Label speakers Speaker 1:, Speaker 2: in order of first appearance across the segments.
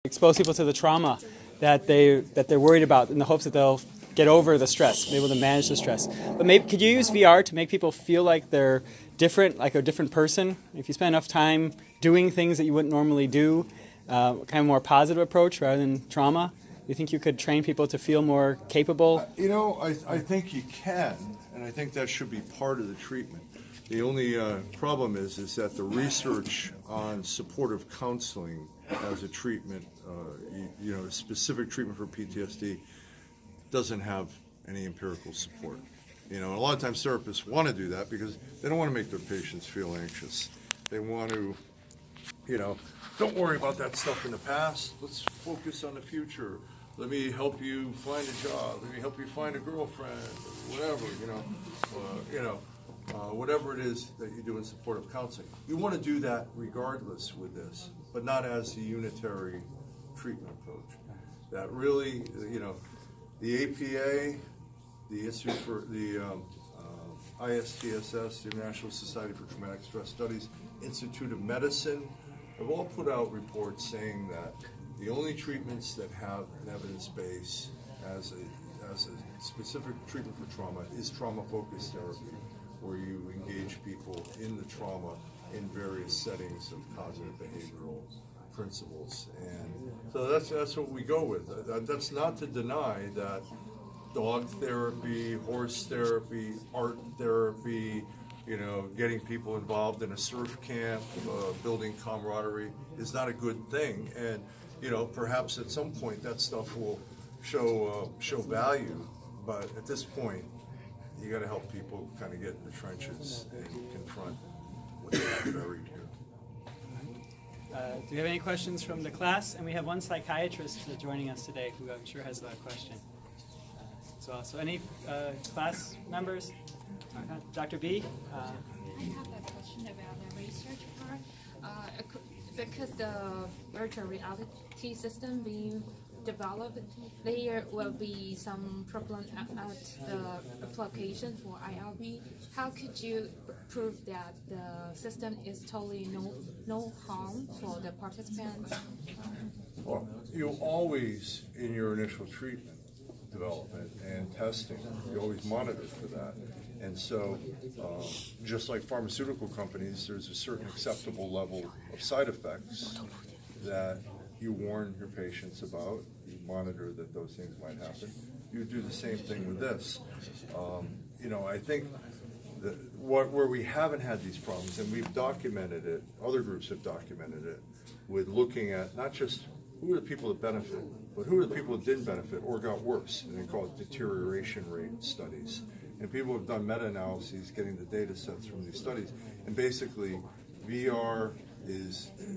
Speaker 1: expose people to the trauma that they're worried about in the hopes that they'll get over the stress, be able to manage the stress. But maybe could you use VR to make people feel like they're different, like a different person? If you spend enough time doing things that you wouldn't normally do, kind of more positive approach rather than trauma, you think you could train people to feel more capable?
Speaker 2: I think you can, and I think that should be part of the treatment. The only problem is that the research on supportive counseling as a treatment, a specific treatment for PTSD, doesn't have any empirical support. And a lot of times therapists want to do that because they don't want to make their patients feel anxious. They want to, don't worry about that stuff in the past. Let's focus on the future. Let me help you find a job. Let me help you find a girlfriend, whatever, whatever it is that you do in supportive counseling. You want to do that regardless with this, but not as a unitary treatment approach. That really, the APA, the Institute for the ISTSS, the International Society for Traumatic Stress Studies, Institute of Medicine, have all put out reports saying that the only treatments that have an evidence base as a specific treatment for trauma is trauma-focused therapy, where you engage people in the trauma in various settings of cognitive behavioral principles. And so that's what we go with. That's not to deny that dog therapy, horse therapy, art therapy, getting people involved in a surf camp, building camaraderie is not a good thing. And perhaps at some point that stuff will show value, but at this point, you got to help people kind of get in the trenches and confront what they have buried here.
Speaker 1: Do you have any questions from the class? And we have one psychiatrist joining us today who I'm sure has a question. So any class members? Dr. B?
Speaker 3: I have a question about the research part. Because the virtual reality system being developed, there will be some problem at the application for IRB. How could you prove that the system is totally no harm for the participants?
Speaker 2: Well, you always, in your initial treatment development and testing, you always monitor for that. And so, just like pharmaceutical companies, there's a certain acceptable level of side effects that you warn your patients about. You monitor that those things might happen. You do the same thing with this. I think that where we haven't had these problems, and we've documented it, other groups have documented it, with looking at not just who are the people that benefit, but who are the people that didn't benefit or got worse, and they call it deterioration rate studies. And people have done meta-analyses getting the data sets from these studies, and basically VR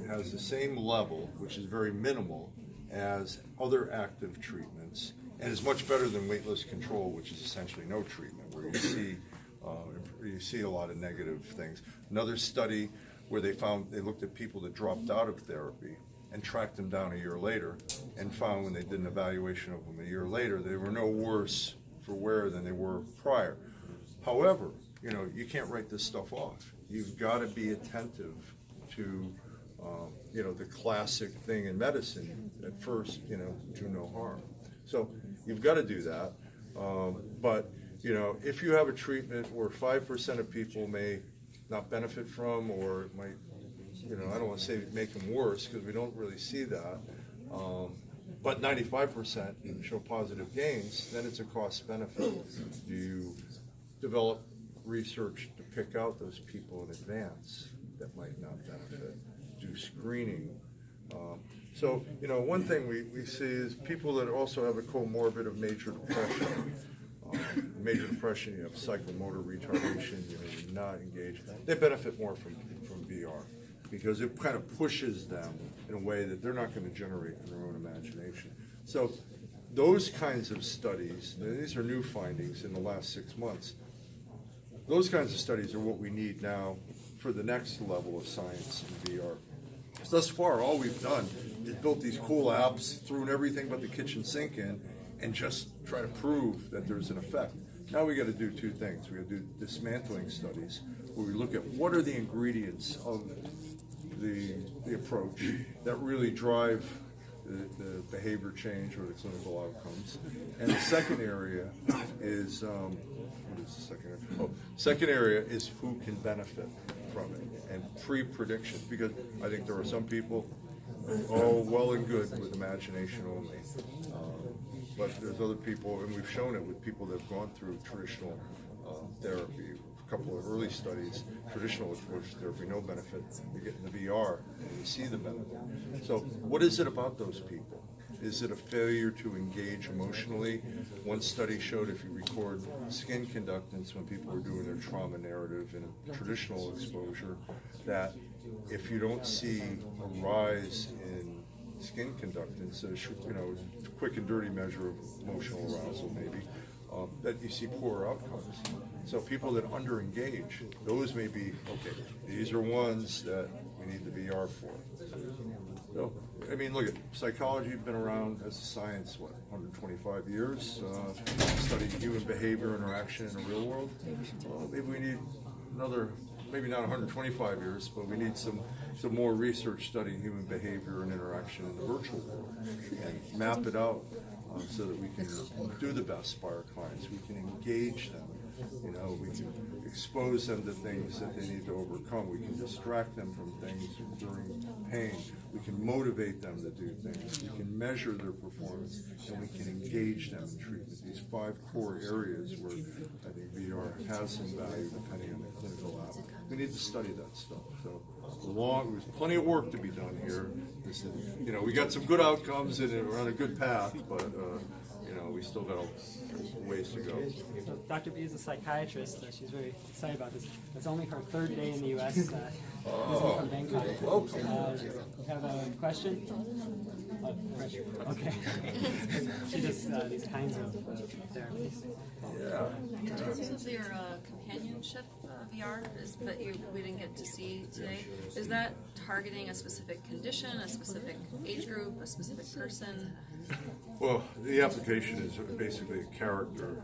Speaker 2: has the same level, which is very minimal, as other active treatments, and is much better than weightless control, which is essentially no treatment, where you see a lot of negative things. Another study where they looked at people that dropped out of therapy and tracked them down a year later, and found when they did an evaluation of them a year later, they were no worse for wear than they were prior. However, you can't write this stuff off. You've got to be attentive to the classic thing in medicine. At first, do no harm. So you've got to do that. But if you have a treatment where 5% of people may not benefit from, or it might, I don't want to say make them worse, because we don't really see that, but 95% show positive gains, then it's a cost benefit. You develop research to pick out those people in advance that might not benefit, do screening. So one thing we see is people that also have a comorbid of major depression. Major depression, you have psychomotor retardation, you're not engaged. They benefit more from VR because it kind of pushes them in a way that they're not going to generate in their own imagination. So those kinds of studies, these are new findings in the last 6 months, those kinds of studies are what we need now for the next level of science in VR. Thus far, all we've done is built these cool apps, thrown everything but the kitchen sink in, and just try to prove that there's an effect. Now we got to do two things. We got to do dismantling studies, where we look at what are the ingredients of the approach that really drive the behavior change or the clinical outcomes. And the second area is, what is the second area? Oh, second area is who can benefit from it, and pre-prediction, because I think there are some people, all well and good with imagination only, but there's other people, and we've shown it with people that have gone through traditional therapy. A couple of early studies, traditional approach therapy, no benefit. You get in the VR and you see the benefit. So what is it about those people? Is it a failure to engage emotionally? One study showed if you record skin conductance when people are doing their trauma narrative in a traditional exposure, that if you don't see a rise in skin conductance, a quick and dirty measure of emotional arousal maybe, that you see poor outcomes. So people that under-engage, those may be, okay, these are ones that we need the VR for. So, I mean, look, psychology has been around as a science, 125 years, studying human behavior, interaction in the real world. Maybe we need another, maybe not 125 years, but we need some more research studying human behavior and interaction in the virtual world and map it out so that we can do the best by our clients. We can engage them. We can expose them to things that they need to overcome. We can distract them from things during pain. We can motivate them to do things. We can measure their performance, and we can engage them in treatment. These 5 core areas where I think VR has some value depending on the clinical lab. We need to study that stuff. So there's plenty of work to be done here. We got some good outcomes and we're on a good path, but we still got a ways to go.
Speaker 1: Dr. B is a psychiatrist. She's very excited about this. It's only her 3rd day in the U.S. Visiting from Bangkok. You have a question? Okay. She does these kinds of therapies.
Speaker 2: Yeah.
Speaker 4: In terms of your companionship VR that we didn't get to see today, is that targeting a specific condition, a specific age group, a specific person?
Speaker 2: Well, the application is basically a character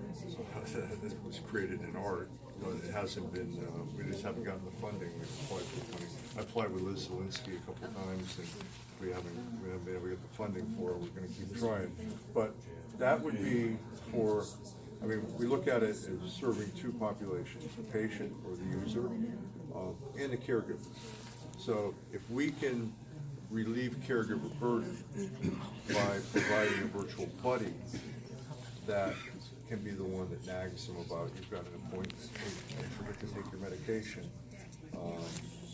Speaker 2: that was created in art, but it hasn't been, we just haven't gotten the funding. We've applied for funding. I applied with Liz Zielinski a couple of times, and we haven't been able to get the funding for it. We're going to keep trying. But that would be for, we look at it as serving 2 populations, the patient or the user, and the caregiver. So if we can relieve caregiver burden by providing a virtual buddy that can be the one that nags them about, you've got an appointment, hey, don't forget to take your medication,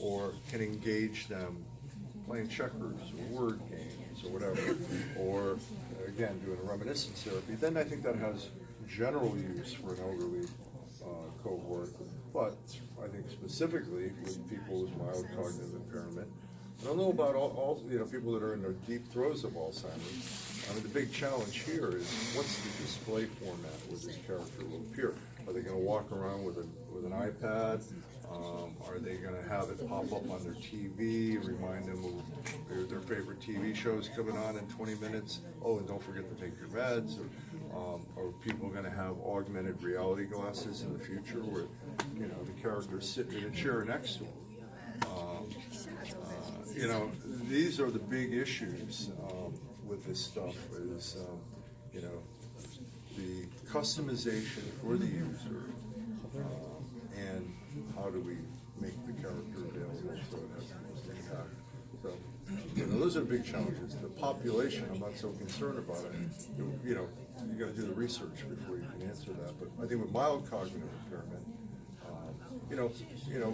Speaker 2: or can engage them playing checkers or word games or whatever, or again doing a reminiscence therapy, then I think that has general use for an elderly cohort. But I think specifically with people with mild cognitive impairment, I don't know about all people that are in the deep throes of Alzheimer's. The big challenge here is what's the display format where this character will appear? Are they going to walk around with an iPad? Are they going to have it pop up on their TV, remind them of their favorite TV shows coming on in 20 minutes? Oh, and don't forget to take your meds. Are people going to have augmented reality glasses in the future where the character's sitting in a chair next to them? These are the big issues with this stuff is, the customization for the user and how do we make the character available so it has the most impact. So, those are the big challenges. The population, I'm not so concerned about it. You got to do the research before you can answer that. But I think with mild cognitive impairment,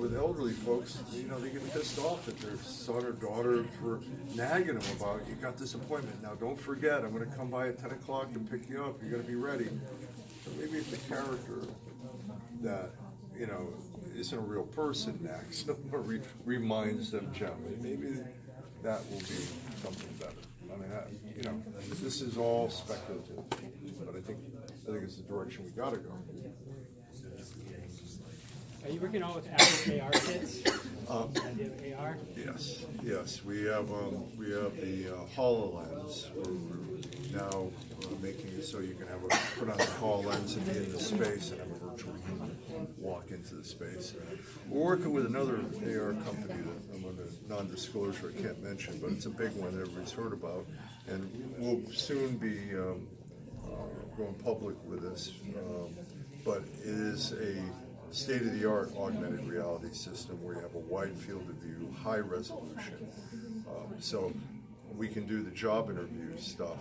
Speaker 2: with elderly folks, they get pissed off at their son or daughter for nagging them about, you got this appointment, now don't forget, I'm going to come by at 10 o'clock and pick you up, you got to be ready. So maybe if the character that, isn't a real person nags them or reminds them gently, maybe that will be something better. This is all speculative, but I think it's the direction we got to go.
Speaker 1: Are you working on with Apple AR kits? The idea of AR?
Speaker 2: Yes. We have the HoloLens. We're now making it so you can put on the HoloLens and be in the space and have a virtual human walk into the space. We're working with another AR company that I'm under non-disclosure I can't mention, but it's a big one that everybody's heard about, and we'll soon be going public with this, but it is a state-of-the-art augmented reality system where you have a wide field of view, high resolution. So we can do the job interview stuff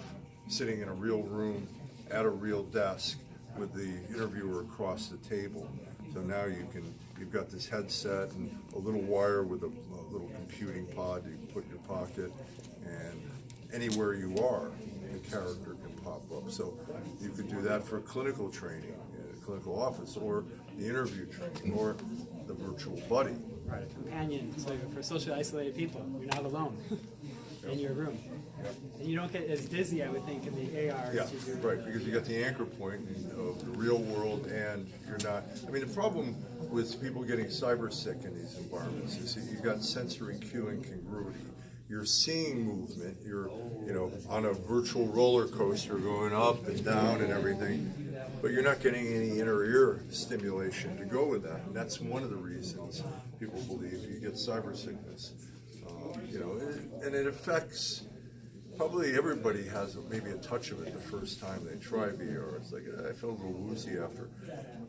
Speaker 2: sitting in a real room at a real desk with the interviewer across the table. So now you've got this headset and a little wire with a little computing pod you can put in your pocket, and anywhere you are, the character can pop up. So you could do that for clinical training, clinical office, or the interview training, or the virtual buddy.
Speaker 1: Right, a companion, so for socially isolated people, you're not alone in your room. And you don't get as dizzy, I would think, in the AR.
Speaker 2: Yeah,
Speaker 1: as you do.
Speaker 2: right, because you got the anchor point of the real world, and you're not. I mean, the problem with people getting cyber sick in these environments is that you've got sensory cue and congruity. You're seeing movement. You're, on a virtual roller coaster going up and down and everything, but you're not getting any inner ear stimulation to go with that. And that's one of the reasons people believe you get cyber sickness. And it affects. Probably everybody has maybe a touch of it the first time they try VR. It's like, I feel a little woozy after.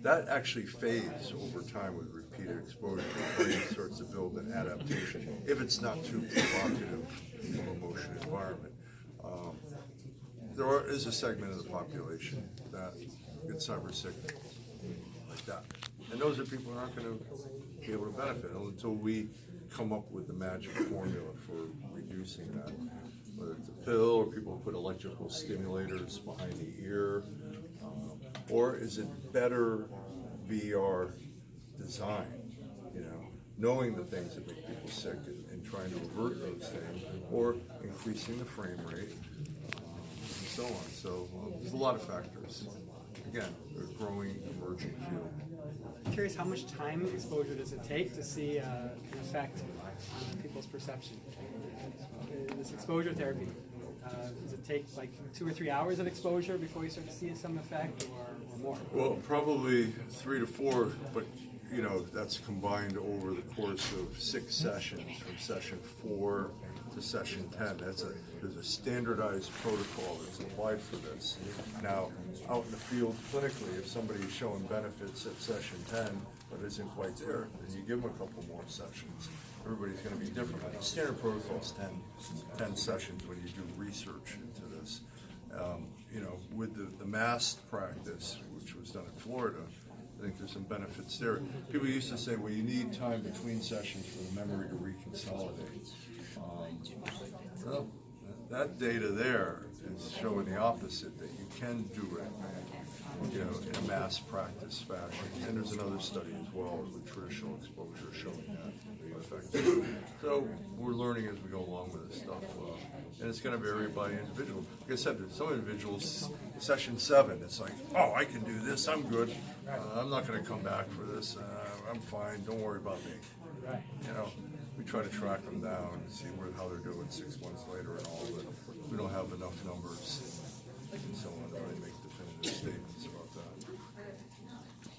Speaker 2: That actually fades over time with repeated exposure. The brain starts to build an adaptation, if it's not too provocative of a motion environment. There is a segment of the population that gets cyber sick like that. And those are people who aren't going to be able to benefit until we come up with the magic formula for reducing that. Whether it's a pill, or people put electrical stimulators behind the ear, or is it better VR design? Knowing the things that make people sick and trying to avert those things, or increasing the frame rate, and so on. So there's a lot of factors. Again, a growing, emerging field.
Speaker 1: I'm curious, how much time exposure does it take to see an effect on people's perception? This exposure therapy, does it take like 2 or 3 hours of exposure before you start to see some effect, or more?
Speaker 2: Well, probably 3 to 4, but that's combined over the course of 6 sessions, from session 4 to session 10. There's a standardized protocol that's applied for this. Now, out in the field clinically, if somebody's showing benefits at session 10 but isn't quite there, then you give them a couple more sessions. Everybody's going to be different. The standard protocol is 10 sessions when you do research into this. With the massed practice, which was done in Florida, I think there's some benefits there. People used to say, well, you need time between sessions for the memory to reconsolidate. Well, that data there is showing the opposite, that you can do it in a mass practice fashion. And there's another study as well with traditional exposure showing that effect. So we're learning as we go along with this stuff. And it's going to vary by individual. Like I said, there's some individuals, session 7, it's like, oh, I can do this, I'm good. I'm not going to come back for this. I'm fine, don't worry about me. We try to track them down and see how they're doing 6 months later and all, but we don't have enough numbers and so on to really make definitive statements about that.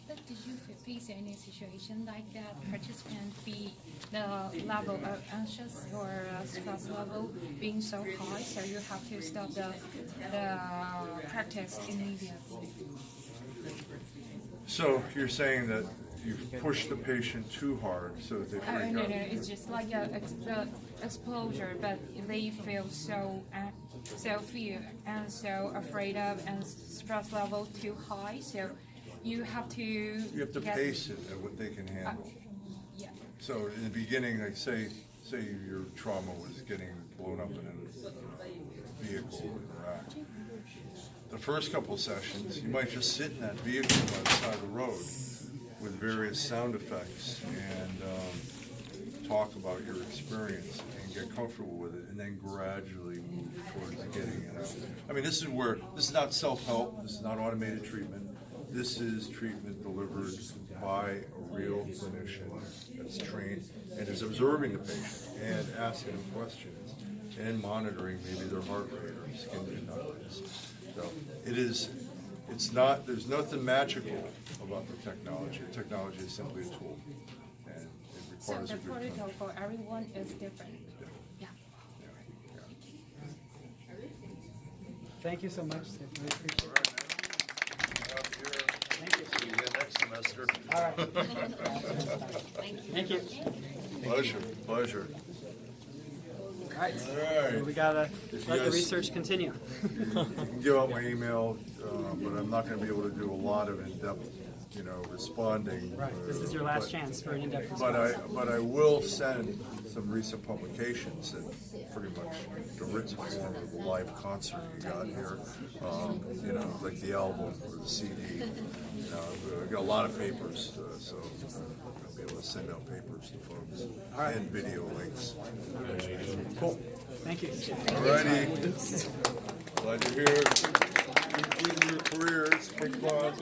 Speaker 3: But did you face any situation like that? Participants be the level of anxious or stress level being so high, so you have to stop the practice immediately.
Speaker 2: So you're saying that you've pushed the patient too hard so that they freak
Speaker 3: No,
Speaker 2: out?
Speaker 3: it's just like the exposure, but they feel so fear and so afraid of, and stress level too high. So you have to
Speaker 2: pace it at what they can handle.
Speaker 3: Yeah.
Speaker 2: So in the beginning, like say your trauma was getting blown up in a vehicle in Iraq. The first couple sessions, you might just sit in that vehicle by the side of the road with various sound effects and talk about your experience and get comfortable with it, and then gradually move towards getting it out. I mean, this is not self-help, this is not automated treatment. This is treatment delivered by a real clinician that's trained and is observing the patient and asking them questions and monitoring maybe their heart rate or skin conductance. So there's nothing magical about the technology. The technology is simply a tool, and it
Speaker 3: So
Speaker 2: requires
Speaker 3: the
Speaker 2: a good
Speaker 3: protocol for everyone is different. Yeah.
Speaker 1: Thank you so much, Steve. Really appreciate
Speaker 2: All
Speaker 1: it.
Speaker 2: right, man.
Speaker 1: Thank you.
Speaker 2: See you again next semester.
Speaker 1: All right. Thank you.
Speaker 2: Pleasure.
Speaker 1: All right.
Speaker 2: All right.
Speaker 1: We gotta
Speaker 2: If you
Speaker 1: let the
Speaker 2: guys-
Speaker 1: research continue.
Speaker 2: You can give out my email, but I'm not going to be able to do a lot of in-depth, responding.
Speaker 1: Right. This is your last
Speaker 2: but-
Speaker 1: chance for an in-depth
Speaker 2: But
Speaker 1: response.
Speaker 2: I will send some recent publications that pretty much the RizzoQuestions, the live concert you got here, like the album or the CD. I've got a lot of papers, so I'll be able to send out papers to folks and video links. Cool.
Speaker 1: Thank you.
Speaker 2: Alrighty. Glad you're here. Keep your careers. Big fun.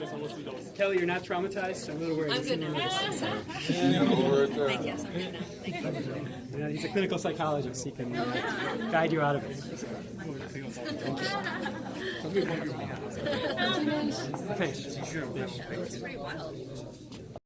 Speaker 1: Kelly, you're not traumatized? So I'm a little worried.
Speaker 4: I'm good now.
Speaker 2: Over at the-
Speaker 4: Yes, I'm good now. Thank you.
Speaker 1: Yeah, he's a clinical psychologist. He can guide you out of it. Finish.
Speaker 4: It's pretty wild.